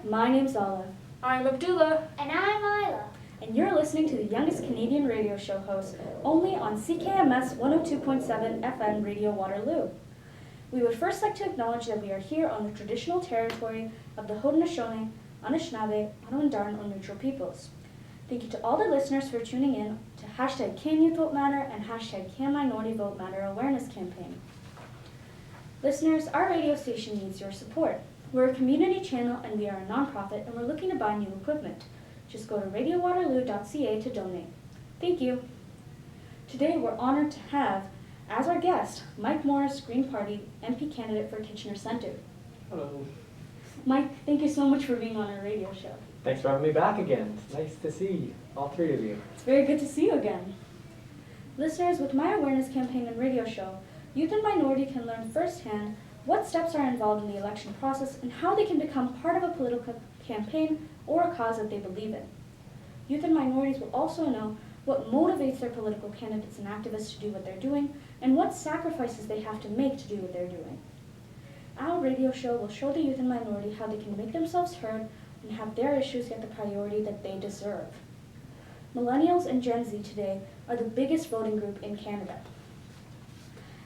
my name's Olive. I'm Abdullah. And I'm Isla. And you're listening to the youngest Canadian radio show host, only on CKMS 102.7 FM Radio Waterloo. We would first like to acknowledge that we are here on the traditional territory of the Haudenosaunee, Anishinaabe, Ottawa or neutral peoples. Thank you to all the listeners for tuning in to hashtag Can Youth Vote Matter and hashtag Can Minority Vote Matter awareness campaign. Listeners, our radio station needs your support. We're a community channel and we are a nonprofit and we're looking to buy new equipment. Just go to radiowaterloo.ca to donate. Thank you. Today we're honored to have, as our guest, Mike Morrice, Green Party MP candidate for Kitchener Centre. Hello. Mike, thank you so much for being on our radio show. Thanks for having me back again. It's nice to see all three of you. It's very good to see you again. Listeners, with my awareness campaign and radio show, youth and minority can learn firsthand what steps are involved in the election process and how they can become part of a political campaign or a cause that they believe in. Youth and minorities will also know what motivates their political candidates and activists to do what they're doing and what sacrifices they have to make to do what they're doing. Our radio show will show the youth and minority how they can make themselves heard and have their issues get the priority that they deserve. Millennials and Gen Z today are the biggest voting group in Canada.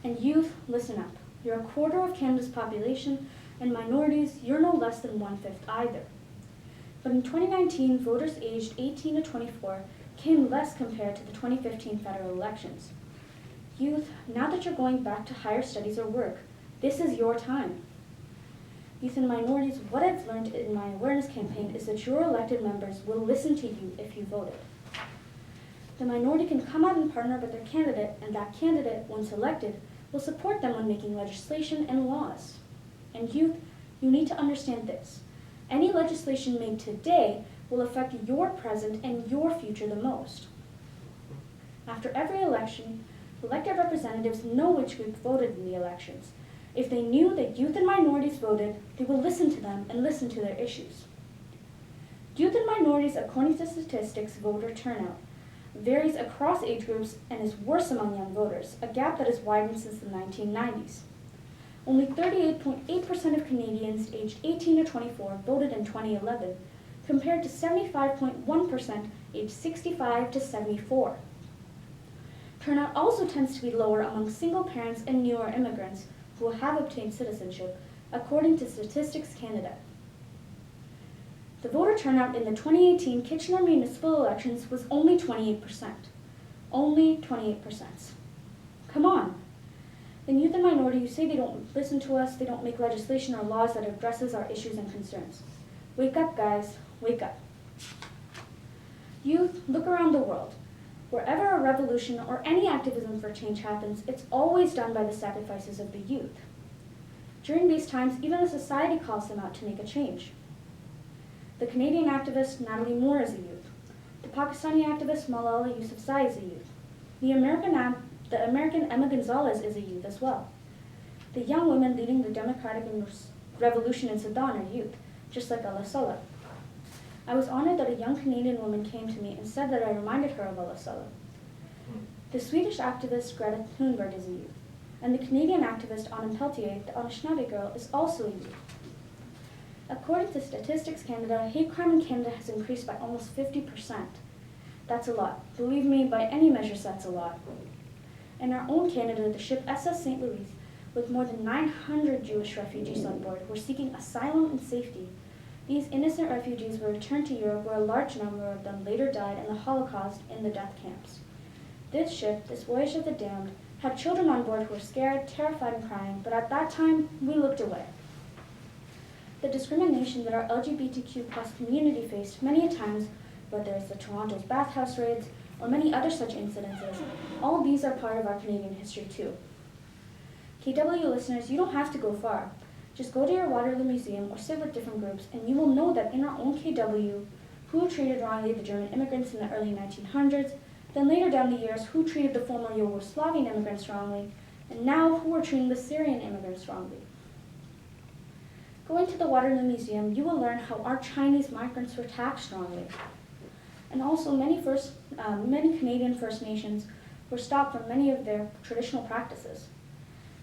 And youth, listen up. You're a quarter of Canada's population, and minorities, you're no less than 1/5 either. But in 2019, voters aged 18 to 24 came less compared to the 2015 federal elections. Youth, now that you're going back to higher studies or work, this is your time. Youth and minorities, what I've learned in my awareness campaign is that your elected members will listen to you if you voted. The minority can come out and partner with their candidate, and that candidate, once elected, will support them when making legislation and laws. And youth, you need to understand this. Any legislation made today will affect your present and your future the most. After every election, elected representatives know which group voted in the elections. If they knew that youth and minorities voted, they will listen to them and listen to their issues. Youth and minorities, according to statistics, voter turnout varies across age groups and is worse among young voters, a gap that has widened since the 1990s. Only 38.8% of Canadians aged 18 to 24 voted in 2011, compared to 75.1% aged 65 to 74. Turnout also tends to be lower among single parents and newer immigrants who have obtained citizenship, according to Statistics Canada. The voter turnout in the 2018 Kitchener municipal elections was only 28%. Only 28%. Come on. Then youth and minority, you say they don't listen to us, they don't make legislation or laws that addresses our issues and concerns. Wake up, guys. Wake up. Youth, look around the world. Wherever a revolution or any activism for change happens, it's always done by the sacrifices of the youth. During these times, even the society calls them out to make a change. The Canadian activist Natalie Moore is a youth. The Pakistani activist Malala Yousafzai is a youth. The American Emma Gonzalez is a youth as well. The young women leading the democratic revolution in Sudan are youth, just like Allah Saleh. I was honored that a young Canadian woman came to me and said that I reminded her of Allah Saleh. The Swedish activist Greta Thunberg is a youth, and the Canadian activist Anna Peltier, the Anishinaabe girl, is also a youth. According to Statistics Canada, hate crime in Canada has increased by almost 50%. That's a lot. Believe me, by any measures, that's a lot. In our own Canada, the ship SS St. Louis, with more than 900 Jewish refugees on board who were seeking asylum and safety. These innocent refugees were returned to Europe, where a large number of them later died in the Holocaust in the death camps. This ship, this voyage of the damned, had children on board who were scared, terrified, and crying, but at that time, we looked away. The discrimination that our LGBTQ+ community faced many a times, whether it's the Toronto's bathhouse raids or many other such incidences, all these are part of our Canadian history too. KW listeners, you don't have to go far. Just go to your Waterloo Museum or sit with different groups and you will know that in our own KW, who treated wrongly the German immigrants in the early 1900s, then later down the years, who treated the former Yugoslavian immigrants wrongly, and now who are treating the Syrian immigrants wrongly. Going to the Waterloo Museum, you will learn how our Chinese migrants were taxed wrongly. And also many Canadian First Nations were stopped from many of their traditional practices.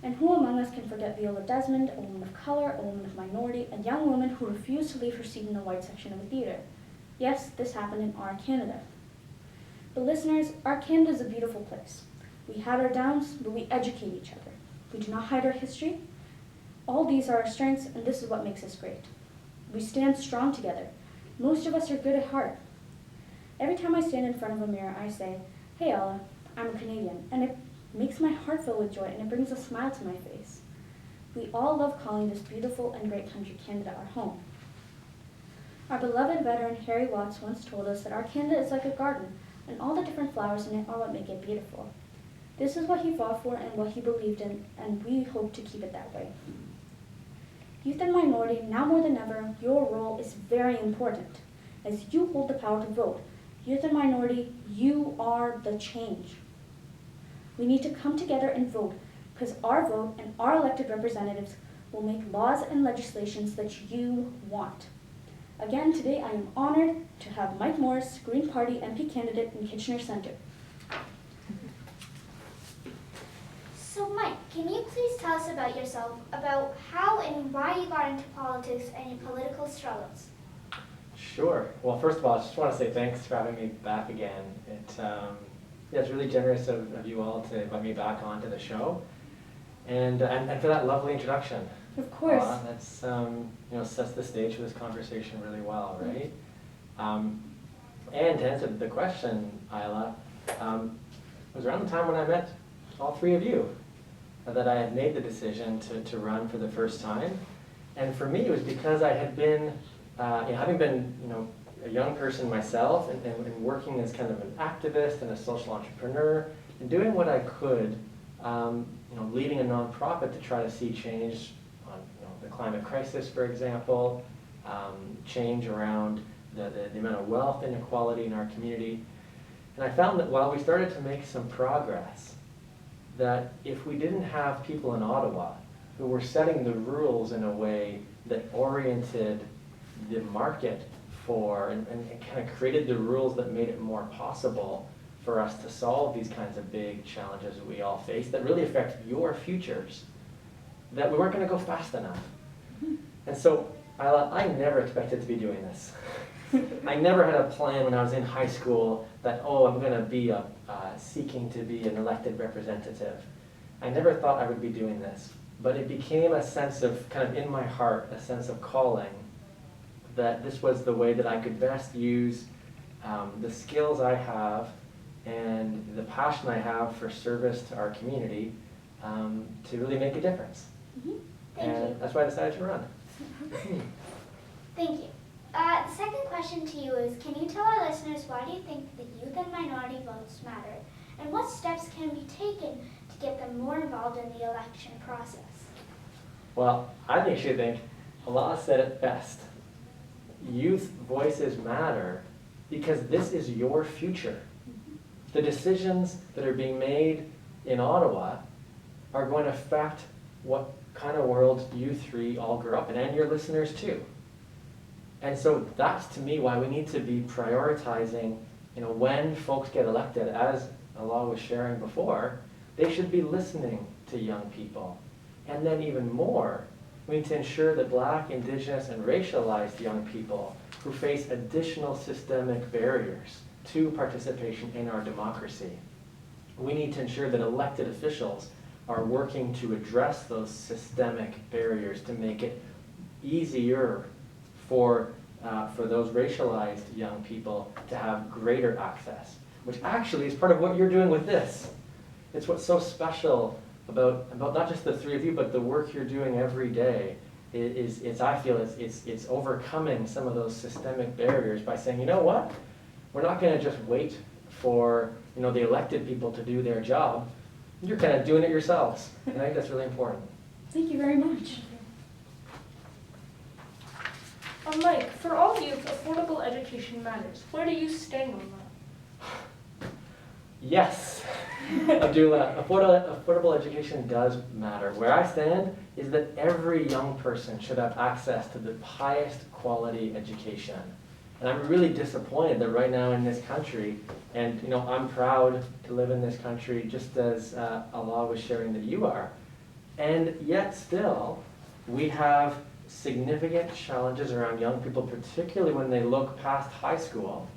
And who among us can forget Viola Desmond, a woman of color, a woman of minority, a young woman who refused to leave her seat in the white section of a theater? Yes, this happened in our Canada. But listeners, our Canada is a beautiful place. We have our downs, but we educate each other. We do not hide our history. All these are our strengths, and this is what makes us great. We stand strong together. Most of us are good at heart. Every time I stand in front of a mirror, I say, "Hey Ella, I'm a Canadian," and it makes my heart fill with joy, and it brings a smile to my face. We all love calling this beautiful and great country Canada our home. Our beloved veteran Harry Watts once told us that our Canada is like a garden, and all the different flowers in it are what make it beautiful. This is what he fought for and what he believed in, and we hope to keep it that way. Youth and minority, now more than ever, your role is very important. As you hold the power to vote, youth and minority, you are the change. We need to come together and vote, because our vote and our elected representatives will make laws and legislations that you want. Again, today I am honored to have Mike Morrice, Green Party MP candidate in Kitchener Centre. So Mike, can you please tell us about yourself, about how and why you got into politics and your political struggles? Sure. Well, first of all, I just want to say thanks for having me back again. It's really generous of you all to invite me back onto the show, and for that lovely introduction. Of course. That's sets the stage for this conversation really well, right? And to answer the question, Isla, it was around the time when I met all three of you that I had made the decision to run for the first time. And for me, it was because I had been, having been a young person myself and working as kind of an activist and a social entrepreneur and doing what I could, leading a nonprofit to try to see change on the climate crisis, for example, change around the amount of wealth inequality in our community. And I found that while we started to make some progress, that if we didn't have people in Ottawa who were setting the rules in a way that oriented the market for and kind of created the rules that made it more possible for us to solve these kinds of big challenges that we all face that really affect your futures, that we weren't going to go fast enough. And so I never expected to be doing this. I never had a plan when I was in high school that, I'm going to be seeking to be an elected representative. I never thought I would be doing this, but it became a sense of, kind of in my heart, a sense of calling, that this was the way that I could best use the skills I have and the passion I have for service to our community to really make a difference. Thank And you. that's why I decided to run. Thank you. The second question to you is, can you tell our listeners why do you think that youth and minority votes matter, and what steps can be taken to get them more involved in the election process? Well, I actually think Allah said it best. Youth voices matter because this is your future. The decisions that are being made in Ottawa are going to affect what kind of world you three all grew up in, and your listeners too. And so that's, to me, why we need to be prioritizing, when folks get elected, as Allah was sharing before, they should be listening to young people. And then even more, we need to ensure that Black, Indigenous, and racialized young people who face additional systemic barriers to participation in our democracy, we need to ensure that elected officials are working to address those systemic barriers to make it easier for those racialized young people to have greater access, which actually is part of what you're doing with this. It's what's so special about not just the three of you, but the work you're doing every day. I feel it's overcoming some of those systemic barriers by saying, you know what, we're not going to just wait for the elected people to do their job. You're kind of doing it yourselves, and I think that's really important. Thank you very much. Mike, for all youth, affordable education matters. Where do you stand on that? Yes, Abdullah, affordable education does matter. Where I stand is that every young person should have access to the highest quality education. And I'm really disappointed that right now in this country, and I'm proud to live in this country just as Allah was sharing that you are, And yet still, we have significant challenges around young people, particularly when they look past high school,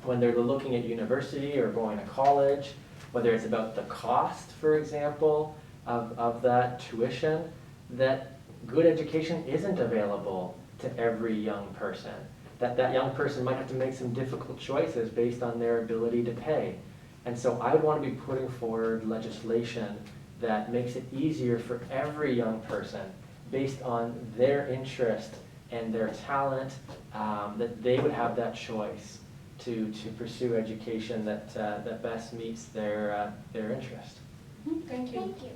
when they're looking at university or going to college, whether it's about the cost, for example, of that tuition, that good education isn't available to every young person. That young person might have to make some difficult choices based on their ability to pay. And so I would want to be putting forward legislation that makes it easier for every young person, based on their interest and their talent, that they would have that choice to pursue education that best meets their interest. Thank you. Thank you.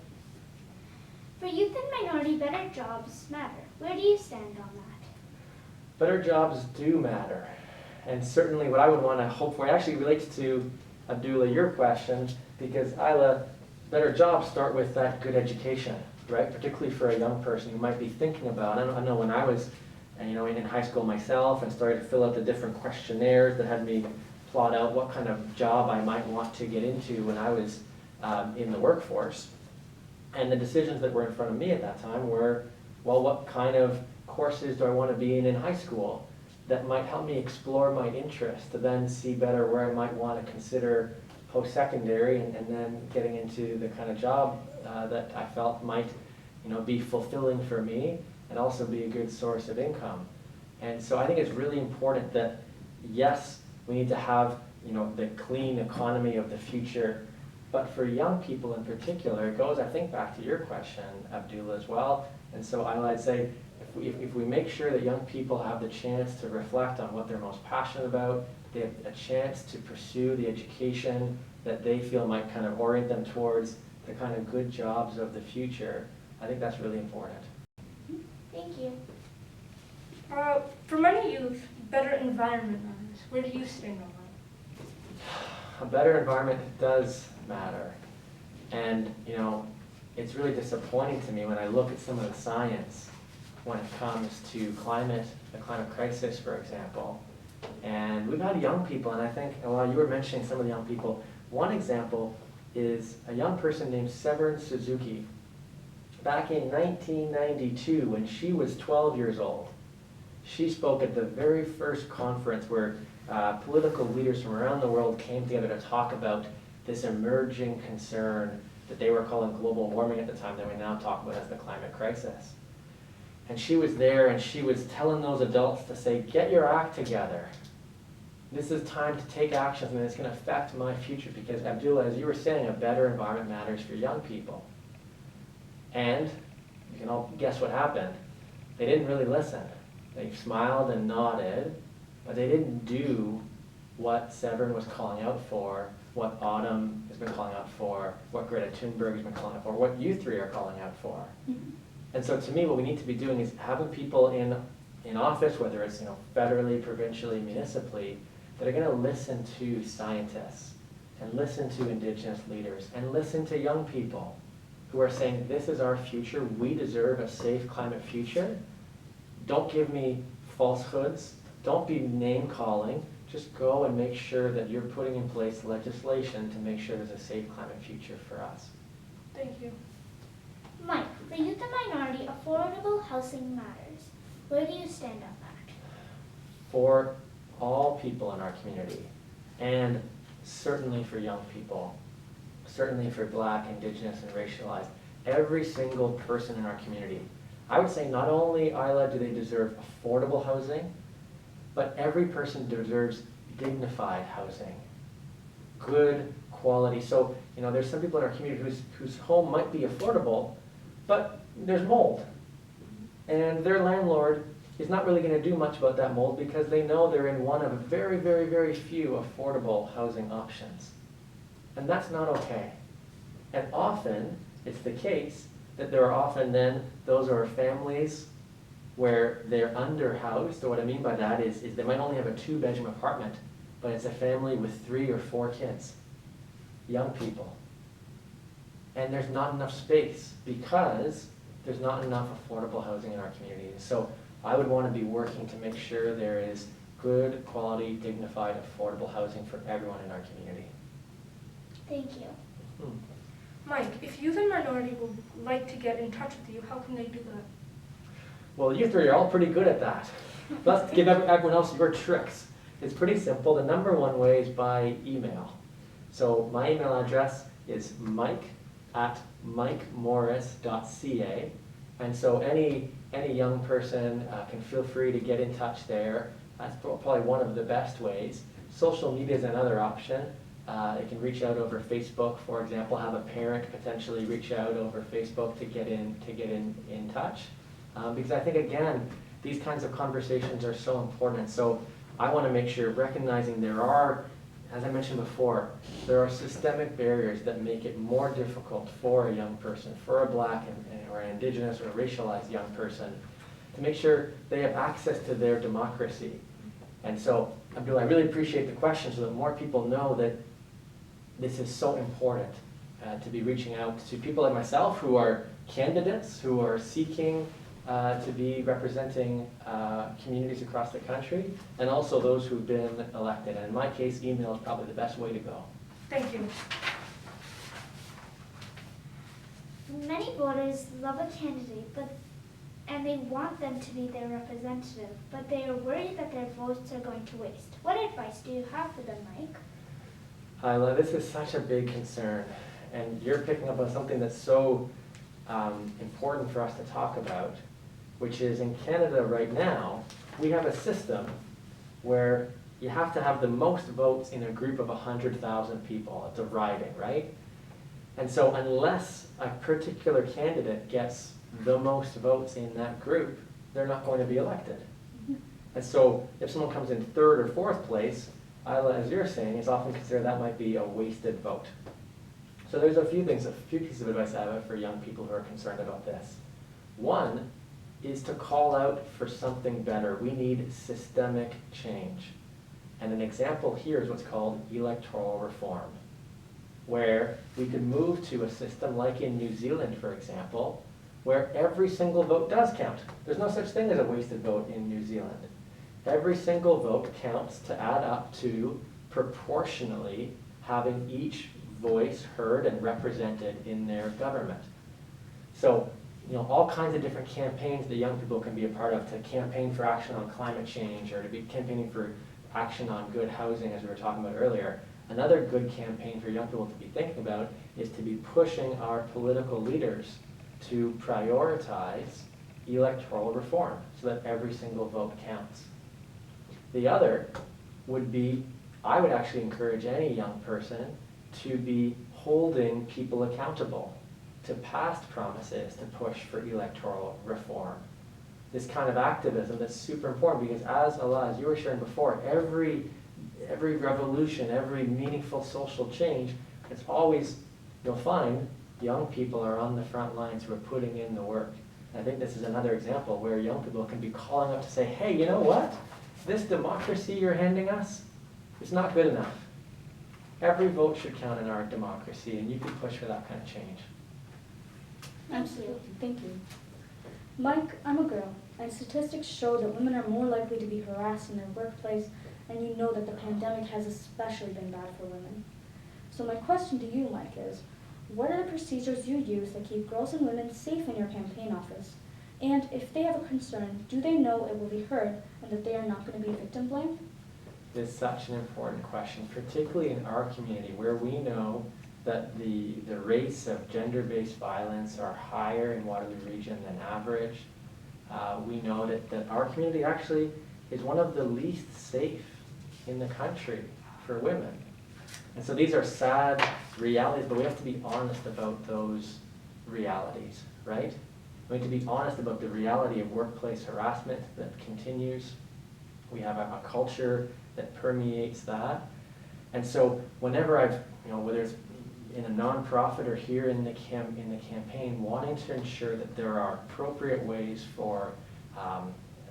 For youth and minority, better jobs matter. Where do you stand on that? Better jobs do matter. And certainly what I would want to hope for, it actually relates to, Abdullah, your question, because Isla, better jobs start with that good education, right? Particularly for a young person who might be thinking about, I know when I was in high school myself and started to fill out the different questionnaires that had me plot out what kind of job I might want to get into when I was in the workforce. And the decisions that were in front of me at that time were, well, what kind of courses do I want to be in high school that might help me explore my interest to then see better where I might want to consider post-secondary and then getting into the kind of job that I felt might be fulfilling for me and also be a good source of income. And so I think it's really important that, yes, we need to have the clean economy of the future, but for young people in particular, it goes, I think, back to your question, Abdullah, as well. And so I'd say, if we make sure that young people have the chance to reflect on what they're most passionate about, they have a chance to pursue the education that they feel might kind of orient them towards the kind of good jobs of the future, I think that's really important. Thank you. For many youth, better environment matters. Where do you stand on that? A better environment does matter. And, it's really disappointing to me when I look at some of the science when it comes to climate, the climate crisis, for example. And we've had young people, and I think, while you were mentioning some of the young people, one example is a young person named Severin Suzuki. Back in 1992, when she was 12 years old, she spoke at the very first conference where political leaders from around the world came together to talk about this emerging concern that they were calling global warming at the time, that we now talk about as the climate crisis. And she was there and she was telling those adults to say, get your act together. This is time to take action and it's going to affect my future, because Abdullah, as you were saying, a better environment matters for young people. And you can all guess what happened. They didn't really listen. They smiled and nodded, but they didn't do what Severin was calling out for, what Autumn has been calling out for, what Greta Thunberg has been calling out for, what you three are calling out for. Mm-hmm. And so to me, what we need to be doing is having people in office, whether it's federally, provincially, municipally, that are going to listen to scientists and listen to Indigenous leaders and listen to young people who are saying, this is our future, we deserve a safe climate future. Don't give me falsehoods, don't be name calling, just go and make sure that you're putting in place legislation to make sure there's a safe climate future for us. Thank you. Mike, for youth and minority, affordable housing matters. Where do you stand on that? For all people in our community, and certainly for young people, certainly for Black, Indigenous, and racialized, every single person in our community, I would say not only, Isla, do they deserve affordable housing, but every person deserves dignified housing, good quality. So, there's some people in our community whose home might be affordable, but there's mold. And their landlord is not really going to do much about that mold because they know they're in one of very, very, very few affordable housing options. And that's not okay. And often, it's the case that there are often then, those are families where they're underhoused. So what I mean by that is they might only have a 2-bedroom apartment, but it's a family with 3 or 4 kids, young people. And there's not enough space because there's not enough affordable housing in our community. So I would want to be working to make sure there is good, quality, dignified, affordable housing for everyone in our community. Thank you. Mike, if youth and minority would like to get in touch with you, how can they do that? Well, you three are all pretty good at that. Let's give everyone else your tricks. It's pretty simple. The number one way is by email. So my email address is mike@mikemorrice.ca. And so any young person can feel free to get in touch there. That's probably one of the best ways. Social media is another option. They can reach out over Facebook, for example, have a parent potentially reach out over Facebook to get in touch. Because I think, again, these kinds of conversations are so important. So I want to make sure, recognizing there are, as I mentioned before, there are systemic barriers that make it more difficult for a young person, for a Black or an Indigenous or a racialized young person, to make sure they have access to their democracy. And so, Abdul, I really appreciate the question so that more people know that this is so important to be reaching out to people like myself who are candidates, who are seeking to be representing communities across the country, and also those who've been elected. And in my case, email is probably the best way to go. Thank you. Many voters love a candidate, and they want them to be their representative, but they are worried that their votes are going to waste. What advice do you have for them, Mike? Isla, this is such a big concern, and you're picking up on something that's so important for us to talk about, which is in Canada right now, we have a system where you have to have the most votes in a group of 100,000 people. It's a riding, right? And so unless a particular candidate gets the most votes in that group, they're not going to be elected. And so if someone comes in third or fourth place, Isla, as you're saying, is often considered that might be a wasted vote. So there's a few pieces of advice I have for young people who are concerned about this. One is to call out for something better. We need systemic change. And an example here is what's called electoral reform, where we could move to a system like in New Zealand, for example, where every single vote does count. There's no such thing as a wasted vote in New Zealand. Every single vote counts to add up to proportionally having each voice heard and represented in their government. So, all kinds of different campaigns that young people can be a part of, to campaign for action on climate change or to be campaigning for action on good housing, as we were talking about earlier. Another good campaign for young people to be thinking about is to be pushing our political leaders to prioritize electoral reform so that every single vote counts. The other would be, I would actually encourage any young person to be holding people accountable to past promises to push for electoral reform. This kind of activism that's super important because as you were sharing before, every revolution, every meaningful social change, it's always, you'll find young people are on the front lines who are putting in the work. And I think this is another example where young people can be calling up to say, hey, you know what? This democracy you're handing us, it's not good enough. Every vote should count in our democracy, and you can push for that kind of change. Absolutely, thank you. Mike, I'm a girl, and statistics show that women are more likely to be harassed in their workplace, and you know that the pandemic has especially been bad for women. So my question to you, Mike, is, what are the procedures you use that keep girls and women safe in your campaign office? And if they have a concern, do they know it will be heard and that they are not going to be victim blamed? It's such an important question, particularly in our community where we know that the rates of gender-based violence are higher in Waterloo region than average. We know that our community actually is one of the least safe in the country for women. And so these are sad realities, but we have to be honest about those realities, right? We need to be honest about the reality of workplace harassment that continues. We have a culture that permeates that. And so whenever I've, whether it's in a nonprofit or here in the campaign, wanting to ensure that there are appropriate ways for a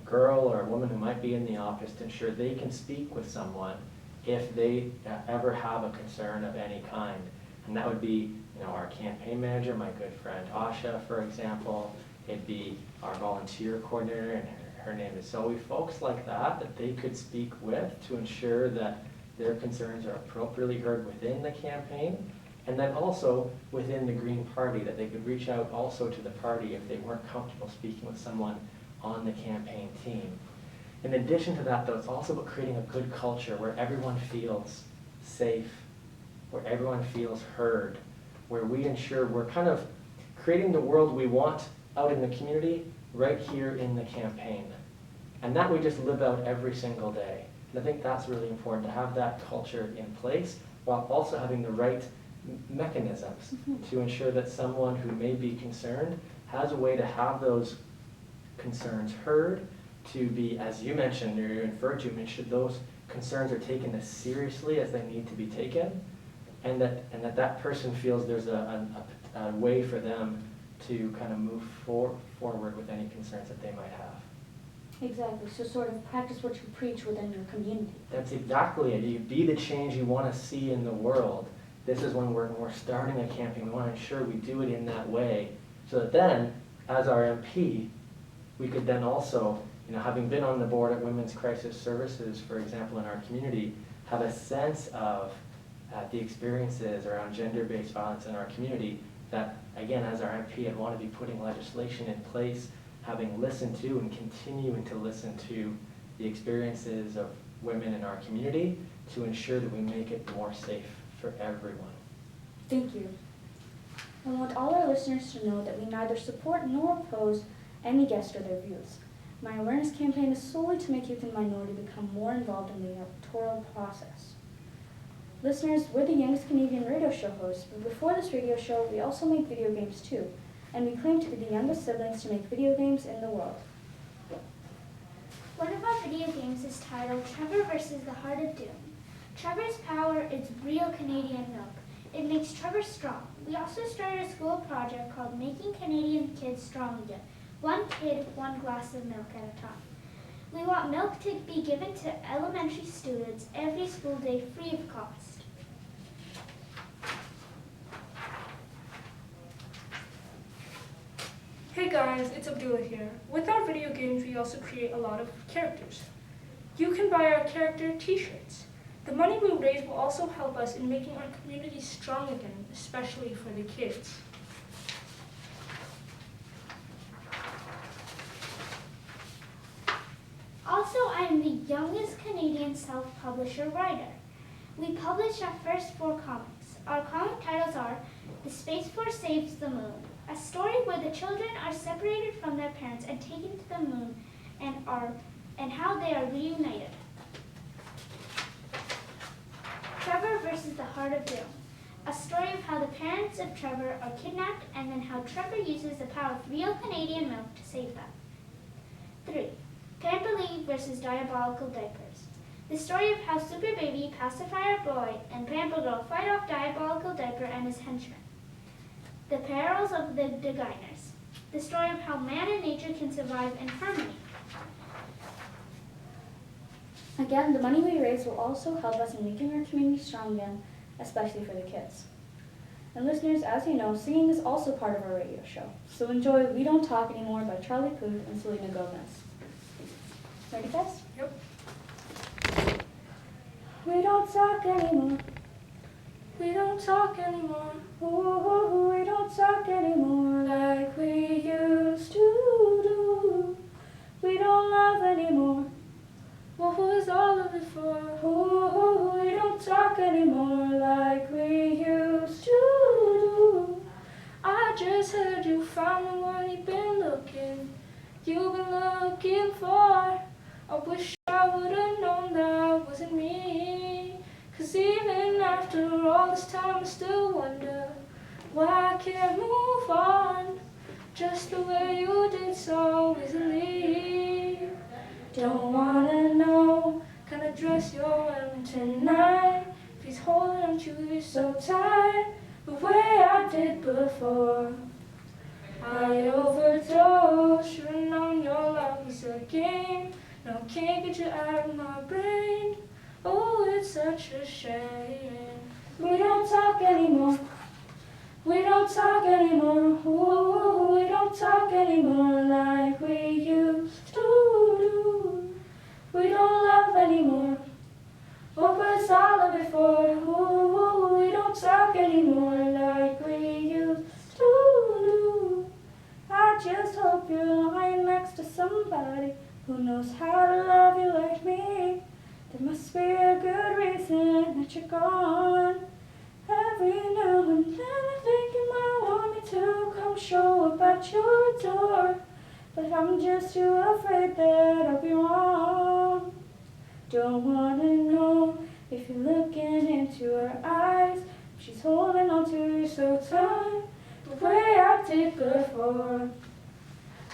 girl or a woman who might be in the office to ensure they can speak with someone if they ever have a concern of any kind. And that would be, our campaign manager, my good friend Asha, for example. It'd be our volunteer coordinator, and her name is Zoe. Folks like that they could speak with to ensure that their concerns are appropriately heard within the campaign, And then also within the Green Party, that they could reach out also to the party if they weren't comfortable speaking with someone on the campaign team. In addition to that, though, it's also about creating a good culture where everyone feels safe, where everyone feels heard, where we ensure we're kind of creating the world we want out in the community right here in the campaign. And that we just live out every single day. And I think that's really important, to have that culture in place while also having the right mechanisms to ensure that someone who may be concerned has a way to have those concerns heard, to be, as you mentioned or you referred to, should those concerns are taken as seriously as they need to be taken, and that person feels there's a way for them to kind of move forward with any concerns that they might have. Exactly, so sort of practice what you preach within your community. That's exactly it. You be the change you want to see in the world. This is when we're starting a campaign. We want to ensure we do it in that way, so that then, as our MP, we could then also, having been on the board at Women's Crisis Services, for example, in our community, have a sense of the experiences around gender-based violence in our community, that, again, as our MP, I'd want to be putting legislation in place, having listened to and continuing to listen to the experiences of women in our community to ensure that we make it more safe for everyone. Thank you. I want all our listeners to know that we neither support nor oppose any guest or their views. My awareness campaign is solely to make youth and minority become more involved in the electoral process. Listeners, we're the youngest Canadian radio show hosts, but before this radio show, we also make video games too, and we claim to be the youngest siblings to make video games in the world. One of our video games is titled Trevor versus the Heart of Doom. Trevor's power is real Canadian milk. It makes Trevor strong. We also started a school project called Making Canadian Kids Strong Again. One kid, one glass of milk at a time. We want milk to be given to elementary students every school day free of cost. Hey guys, it's Abdullah here. With our video games, we also create a lot of characters. You can buy our character t-shirts. The money we raise will also help us in making our community strong again, especially for the kids. Also, I am the youngest Canadian self-publisher writer. We published our first 4 comics. Our comic titles are The Space Force Saves the Moon, a story where the children are separated from their parents and taken to the moon and how they are reunited. Trevor versus the Heart of Doom, a story of how the parents of Trevor are kidnapped and then how Trevor uses the power of real Canadian milk to save them. 3. Pamper Lee versus Diabolical Diapers, the story of how Super Baby, Pacifier Boy, and Pamper Girl fight off Diabolical Diaper and his henchmen. The Perils of the Deginers, the story of how man and nature can survive in harmony. Again, the money we raise will also help us in making our community strong again, especially for the kids. And listeners, as you know, singing is also part of our radio show. So enjoy We Don't Talk Anymore by Charlie Puth and Selena Gomez. Ready, guys? Yep. We don't talk anymore. We don't talk anymore. Ooh, we don't talk anymore like we used to do. We don't love anymore. What was all of it for? Ooh, we don't talk anymore like we used to do. I just heard you found the one you've been looking for. I wish I would've known that wasn't me. 'Cause even after all this time I still wonder why I can't move on just the way you did so easily. Don't wanna know kind of dress you're wearing tonight. Please hold on to you so tight the way I did before. I overdosed, should've known your love was a game. Now I can't get you out of my brain. Oh, it's such a shame. We don't talk anymore. We don't talk anymore. Ooh, we don't talk anymore like we used to do. We don't love anymore. What was all of it for? Ooh, we don't talk anymore. anymore like we used to do. I just hope you're lying next to somebody who knows how to love you like me. There must be a good reason that you're gone. Every now and then I think you might want me to come show up at your door, but I'm just too afraid that I'll be wrong. Don't wanna know if you're looking into her eyes, if she's holding on to you so tight, the way I did before.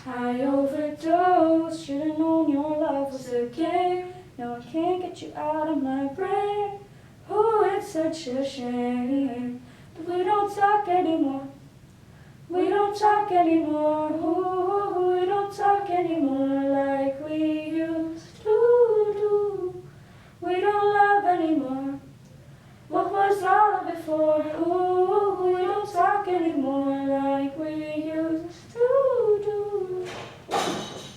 I overdosed, should've known your love was a game. Now I can't get you out of my brain. Oh, it's such a shame that we don't talk anymore. We don't talk anymore. Oh, we don't talk anymore like we used to do. We don't love anymore. What was all of it for? Oh, we don't talk anymore like we used to do.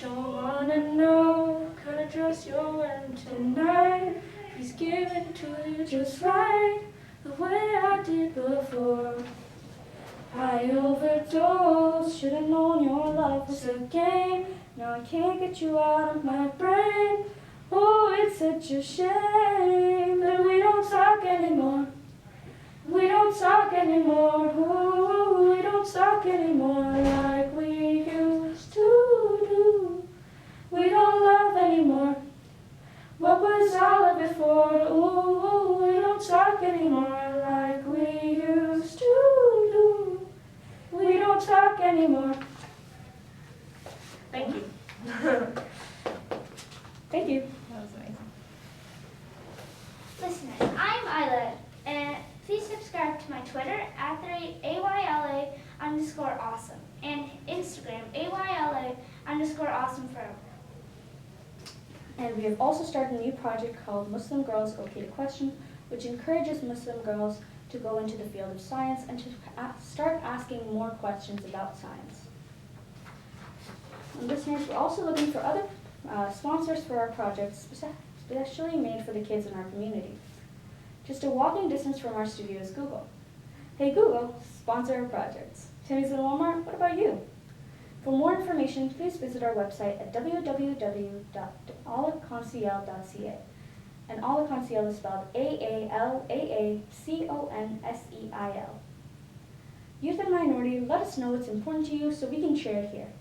Don't wanna know what kind of dress you're wearing tonight. Please give it to you just right, the way I did before. I overdosed, should've known your love was a game. Now I can't get you out of my brain. Oh, it's such a shame that we don't talk anymore. We don't talk anymore. Oh, we don't talk anymore like we used to do. We don't love anymore. What was all of it for? Oh, we don't talk anymore like we used to do. We don't talk anymore. Thank you. Thank you. That was amazing. Listeners, I'm Isla, and please subscribe to my Twitter @AYLA_awesome and Instagram AYLA_awesome forever. And we have also started a new project called Muslim Girls OK to Question, which encourages Muslim girls to go into the field of science and to start asking more questions about science. And listeners, we're also looking for other sponsors for our projects, especially made for the kids in our community. Just a walking distance from our studio is Google. Hey Google, sponsor our projects. Timmy's and Walmart, what about you? For more information, please visit our website at www.alaconseil.ca. And Alaconseil is spelled AALAACONSEIL. Youth and Minority, let us know what's important to you so we can share it here.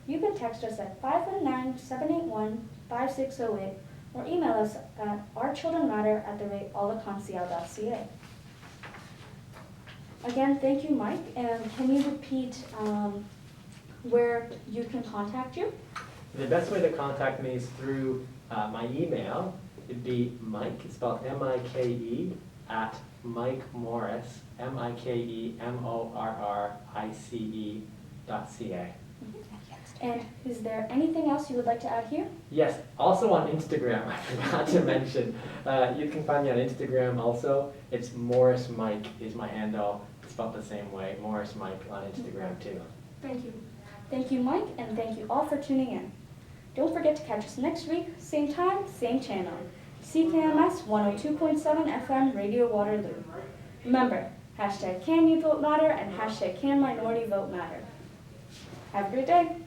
You can text us at 519-781-5608 or email us at ourchildrenmatter@alaconseil.ca. Again, thank you, Mike. And can you repeat where you can contact you? The best way to contact me is through my email. It'd be Mike, it's spelled M-I-K-E, at Mike Morrice, MIKEMORRICE.ca. And is there anything else you would like to add here? Yes, also on Instagram, I forgot to mention. You can find me on Instagram also. It's Morrice Mike is my handle. It's spelled the same way, Morrice Mike on Instagram too. Thank you. Thank you, Mike, and thank you all for tuning in. Don't forget to catch us next week, same time, same channel. CKMS 102.7 FM Radio Waterloo. Remember, #CanYouthVoteMatter and #CanMinorityVoteMatter. Have a great day.